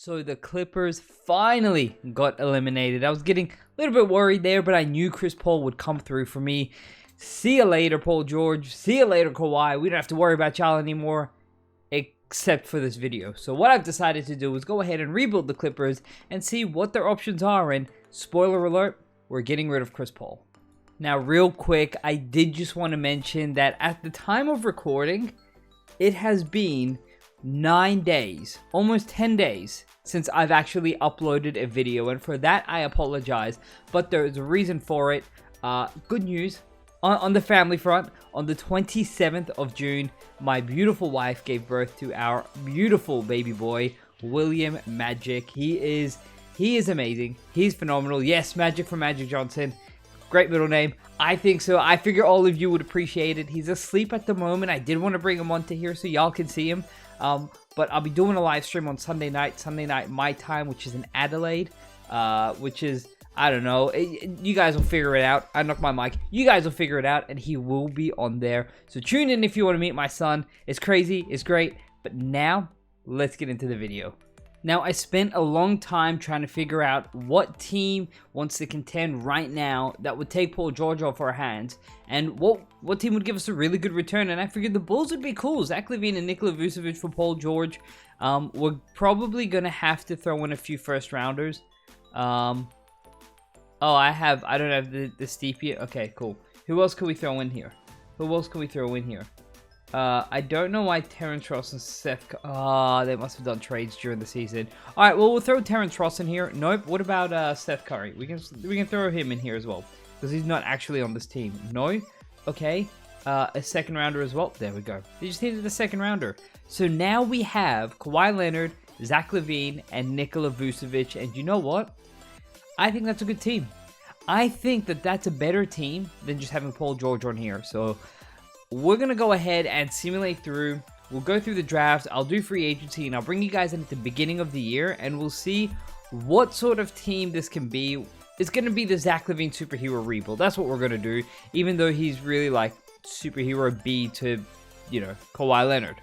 So the Clippers finally got eliminated. I was getting a little bit worried there, but I knew Chris Paul would come through for me. See you later, Paul George. See you later, Kawhi. We don't have to worry about y'all anymore, except for this video. So what I've decided to do is go ahead and rebuild the Clippers and see what their options are. And spoiler alert, we're getting rid of Chris Paul. Now, real quick, I did just want to mention that at the time of recording, it has been 9 days, almost 10 days, since I've actually uploaded a video, and for that I apologize, but there's a reason for it. Good news, on the family front, on the 27th of June, my beautiful wife gave birth to our beautiful baby boy, William Magic. He is amazing. He's phenomenal. Yes, Magic from Magic Johnson. Great middle name. I think so. I figure all of you would appreciate it. He's asleep at the moment. I did want to bring him onto here so y'all can see him. But I'll be doing a live stream on Sunday night my time, which is in Adelaide, which is, I don't know, you guys will figure it out. I knocked my mic. You guys will figure it out, and he will be on there. So tune in if you want to meet my son. It's crazy. It's great. But now, let's get into the video. Now, I spent a long time trying to figure out what team wants to contend right now that would take Paul George off our hands, and what team would give us a really good return, and I figured the Bulls would be cool. Zach LaVine and Nikola Vucevic for Paul George. We're probably going to have to throw in a few first-rounders. I don't have the Steepy. Okay, cool. Who else can we throw in here? I don't know why Terrence Ross and Seth... they must have done trades during the season. Alright, well, we'll throw Terrence Ross in here. Nope. What about Seth Curry? We can throw him in here as well, because he's not actually on this team. No? Okay. A second rounder as well. There we go. They just needed a second rounder. So now we have Kawhi Leonard, Zach LaVine, and Nikola Vucevic. And you know what? I think that's a good team. I think that that's a better team than just having Paul George on here. So we're going to go ahead and simulate through. We'll go through the drafts. I'll do free agency, and I'll bring you guys in at the beginning of the year, and we'll see what sort of team this can be. It's going to be the Zach LaVine superhero rebuild. That's what we're going to do, even though he's really like superhero B to, Kawhi Leonard.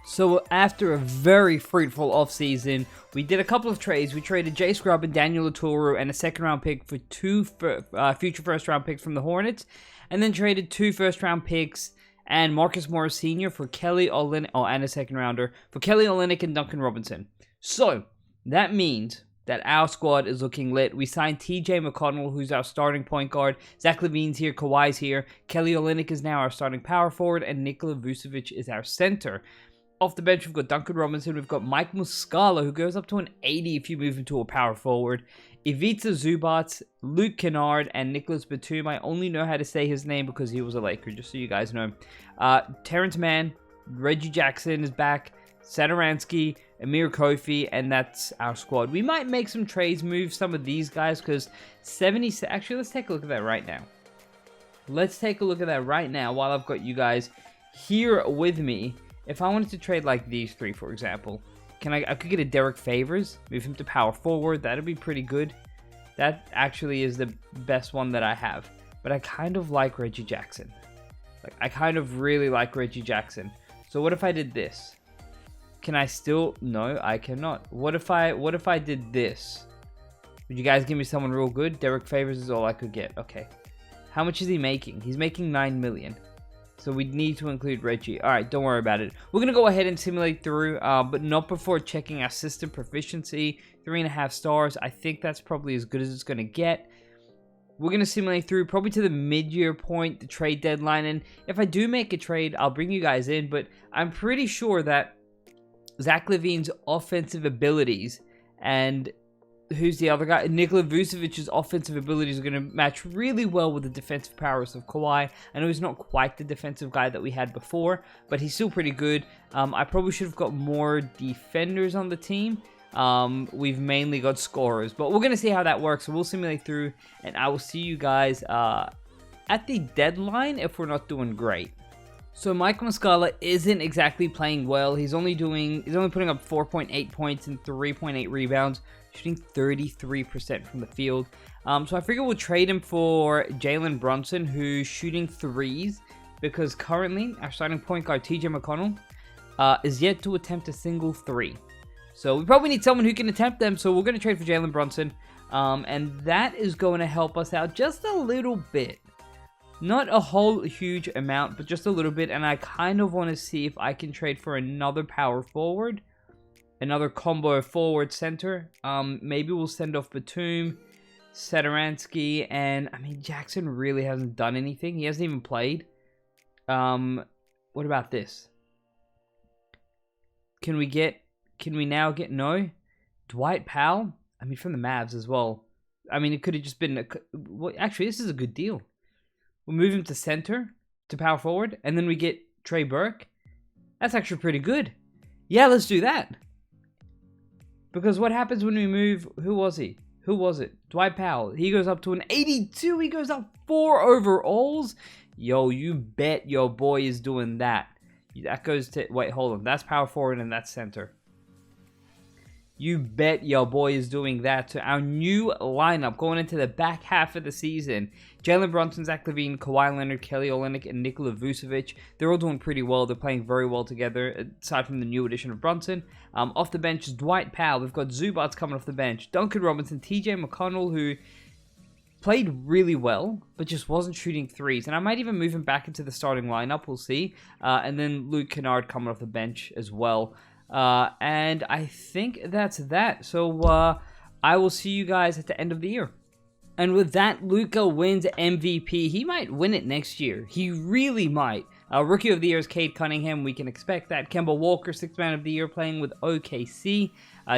So after a very fruitful offseason, we did a couple of trades. We traded Jay Scrubb and Daniel Laturu and a second-round pick for two future first-round picks from the Hornets, and then traded 2 first-round picks and Marcus Morris Sr. for Kelly Olynyk, and a second rounder for Kelly Olynyk and Duncan Robinson. So that means that our squad is looking lit. We signed TJ McConnell, who's our starting point guard. Zach LaVine's here, Kawhi's here. Kelly Olynyk is now our starting power forward, and Nikola Vucevic is our center. Off the bench, we've got Duncan Robinson. We've got Mike Muscala, who goes up to an 80 if you move him to a power forward. Ivica Zubac, Luke Kennard, and Nicholas Batum. I only know how to say his name because he was a Laker, just so you guys know. Terrence Mann, Reggie Jackson is back, Satoransky, Amir Kofi, and that's our squad. We might make some trades, move some of these guys, because 70... Actually, let's take a look at that right now. While I've got you guys here with me. If I wanted to trade like these three, for example, I could get a Derek Favors, move him to power forward. That'd be pretty good. That actually is the best one that I have. But I kind of like Reggie Jackson. I kind of really like Reggie Jackson. So what if I did this? Can I still... No, I cannot. What if I did this? Would you guys give me someone real good? Derek Favors is all I could get. Okay. How much is he making? He's making $9 million. So we need to include Reggie. Alright, don't worry about it. We're going to go ahead and simulate through, but not before checking our system proficiency. 3.5 stars. I think that's probably as good as it's going to get. We're going to simulate through probably to the mid-year point, the trade deadline. And if I do make a trade, I'll bring you guys in. But I'm pretty sure that Zach LaVine's offensive abilities and... Who's the other guy? Nikola Vucevic's offensive abilities are going to match really well with the defensive prowess of Kawhi. I know he's not quite the defensive guy that we had before, but he's still pretty good. I probably should have got more defenders on the team. We've mainly got scorers, but we're going to see how that works. So we'll simulate through, and I will see you guys at the deadline if we're not doing great. So Mike Muscala isn't exactly playing well. He's only putting up 4.8 points and 3.8 rebounds, shooting 33% from the field. So I figure we'll trade him for Jalen Brunson, who's shooting threes, because currently our starting point guard TJ McConnell is yet to attempt a single three. So we probably need someone who can attempt them. So we're going to trade for Jalen Brunson. And that is going to help us out just a little bit. Not a whole huge amount, but just a little bit. And I kind of want to see if I can trade for another power forward. Another combo forward center. Maybe we'll send off Batum, Satoransky, and I mean Jackson really hasn't done anything. He hasn't even played. What about this? Can we now get no? Dwight Powell? I mean from the Mavs as well. I mean it could have just been well, actually this is a good deal. We'll move him to center, to power forward, and then we get Trey Burke. That's actually pretty good. Yeah, let's do that. Because what happens when we move... Who was he? Who was it? Dwight Powell. He goes up to an 82. He goes up 4 overalls. Yo, you bet your boy is doing that. That goes to... Wait, hold on. That's power forward and that's center. You bet your boy is doing that to our new lineup going into the back half of the season. Jalen Brunson, Zach LaVine, Kawhi Leonard, Kelly Olynyk, and Nikola Vucevic. They're all doing pretty well. They're playing very well together, aside from the new addition of Brunson. Off the bench is Dwight Powell. We've got Zubats coming off the bench. Duncan Robinson, TJ McConnell, who played really well, but just wasn't shooting threes. And I might even move him back into the starting lineup. We'll see. And then Luke Kennard coming off the bench as well. And I think that's that. So I will see you guys at the end of the year. And with that, Luka wins MVP. He might win it next year. He really might. Rookie of the Year is Cade Cunningham. We can expect that. Kemba Walker, 6th Man of the Year, playing with OKC.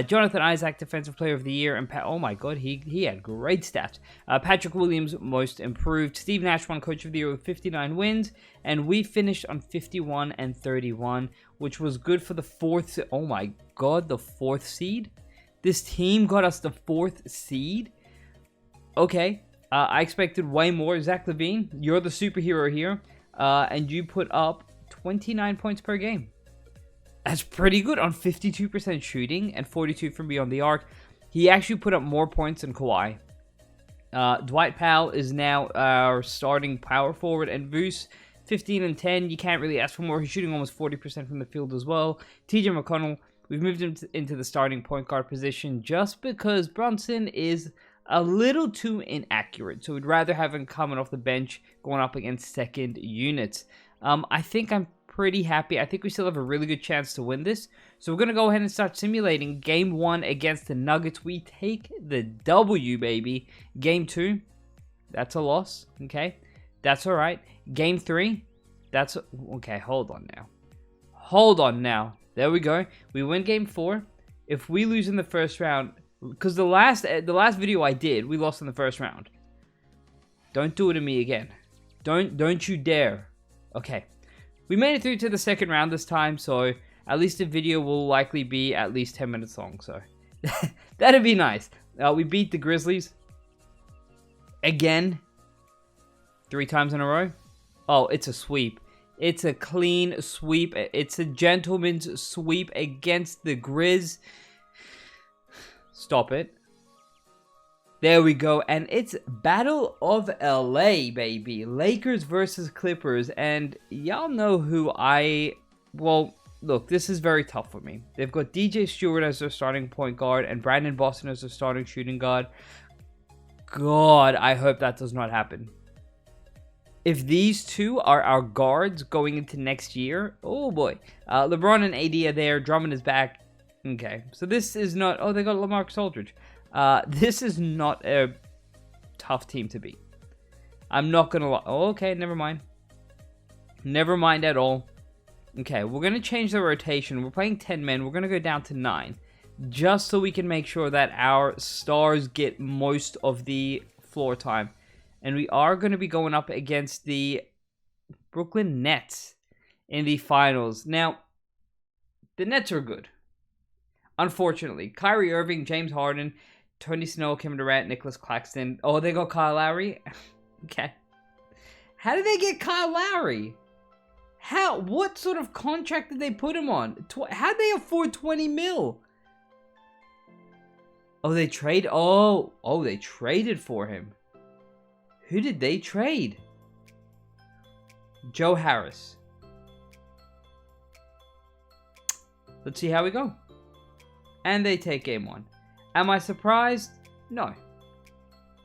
Jonathan Isaac, Defensive Player of the Year. And oh my God, he had great stats. Patrick Williams, Most Improved. Steve Nash won Coach of the Year with 59 wins. And we finished on 51 and 31, which was good for the 4th. Oh my God, the 4th seed? This team got us the 4th seed? Okay, I expected way more. Zach LaVine, you're the superhero here. And you put up 29 points per game. That's pretty good on 52% shooting and 42 from beyond the arc. He actually put up more points than Kawhi. Dwight Powell is now our starting power forward. And Vuce, 15 and 10. You can't really ask for more. He's shooting almost 40% from the field as well. TJ McConnell, we've moved him into the starting point guard position just because Brunson is a little too inaccurate. So we'd rather have him coming off the bench going up against second units. I think I'm pretty happy. I think we still have a really good chance to win this. So we're going to go ahead and start simulating Game 1 against the Nuggets. We take the W, baby. Game 2, that's a loss. Okay, that's all right. Game 3, that's... Okay, hold on now. Hold on now. There we go. We win Game 4. If we lose in the first round... Because the last video I did, we lost in the first round. Don't do it to me again. Don't you dare. Okay. We made it through to the second round this time, so at least the video will likely be at least 10 minutes long, so that'd be nice. We beat the Grizzlies. Again. 3 times in a row. Oh, it's a sweep. It's a clean sweep. It's a gentleman's sweep against the Grizz. Stop it. There we go. And it's Battle of LA, baby. Lakers versus Clippers. And y'all know who well, look, this is very tough for me. They've got DJ Stewart as their starting point guard and Brandon Boston as their starting shooting guard. God, I hope that does not happen. If these two are our guards going into next year, oh boy. LeBron and AD are there. Drummond is back. Okay, so this is not... Oh, they got LaMarcus Aldridge. This is not a tough team to beat. I'm not going to lie. Oh, okay, never mind. Never mind at all. Okay, we're going to change the rotation. We're playing 10 men. We're going to go down to 9. Just so we can make sure that our stars get most of the floor time. And we are going to be going up against the Brooklyn Nets in the finals. Now, the Nets are good. Unfortunately, Kyrie Irving, James Harden, Tony Snow, Kevin Durant, Nicholas Claxton. Oh, they got Kyle Lowry? Okay. How did they get Kyle Lowry? How? What sort of contract did they put him on? How'd they afford 20 mil? Oh, they trade? Oh, they traded for him. Who did they trade? Joe Harris. Let's see how we go. and they take game 1. Am I surprised? No.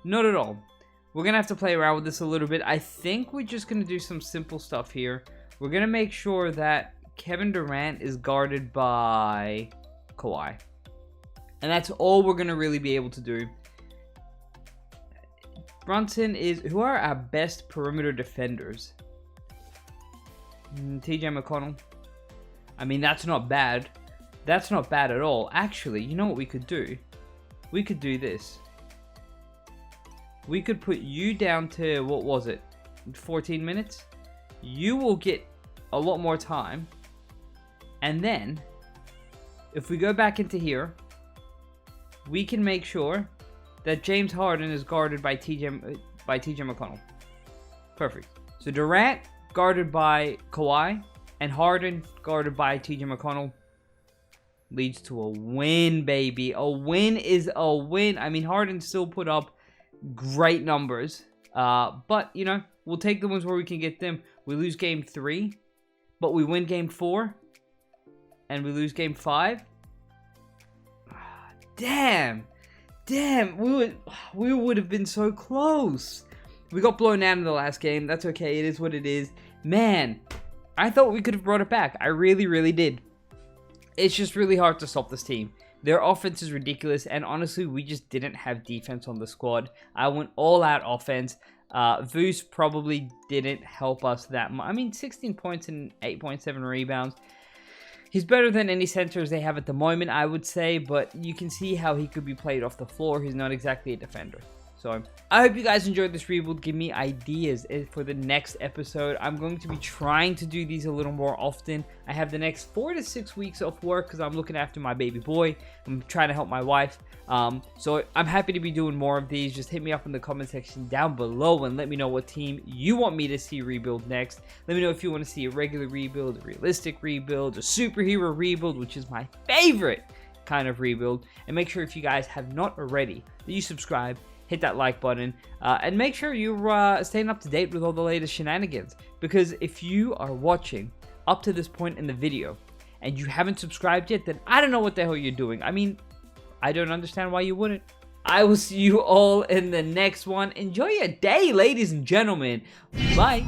Not at all. We're going to have to play around with this a little bit. I think we're just going to do some simple stuff here. We're going to make sure that Kevin Durant is guarded by Kawhi. And that's all we're going to really be able to do. Brunson is... Who are our best perimeter defenders? TJ McConnell. I mean, that's not bad. That's not bad at all. Actually, you know what we could do? We could do this. We could put you down to, what was it? 14 minutes? You will get a lot more time. And then, if we go back into here, we can make sure that James Harden is guarded by TJ McConnell. Perfect. So Durant guarded by Kawhi, and Harden guarded by TJ McConnell. Leads to a win, baby. A win is a win. I mean, Harden still put up great numbers. But, you know, we'll take the ones where we can get them. We lose game 3, but we win game 4. And we lose game 5. Damn. Damn. We would have been so close. We got blown out in the last game. That's okay. It is what it is. Man, I thought we could have brought it back. I really, really did. It's just really hard to stop this team. Their offense is ridiculous, and honestly, we just didn't have defense on the squad. I went all-out offense. Vooch probably didn't help us that much. I mean, 16 points and 8.7 rebounds. He's better than any centers they have at the moment, I would say, but you can see how he could be played off the floor. He's not exactly a defender. So, I hope you guys enjoyed this rebuild. Give me ideas for the next episode. I'm going to be trying to do these a little more often. I have the next 4 to 6 weeks off work because I'm looking after my baby boy. I'm trying to help my wife. So, I'm happy to be doing more of these. Just hit me up in the comment section down below and let me know what team you want me to see rebuild next. Let me know if you want to see a regular rebuild, a realistic rebuild, a superhero rebuild, which is my favorite kind of rebuild. And make sure if you guys have not already that you subscribe, hit that like button, and make sure you're staying up to date with all the latest shenanigans. Because if you are watching up to this point in the video and you haven't subscribed yet, then I don't know what the hell you're doing. I mean, I don't understand why you wouldn't. I will see you all in the next one. Enjoy your day, ladies and gentlemen. Bye.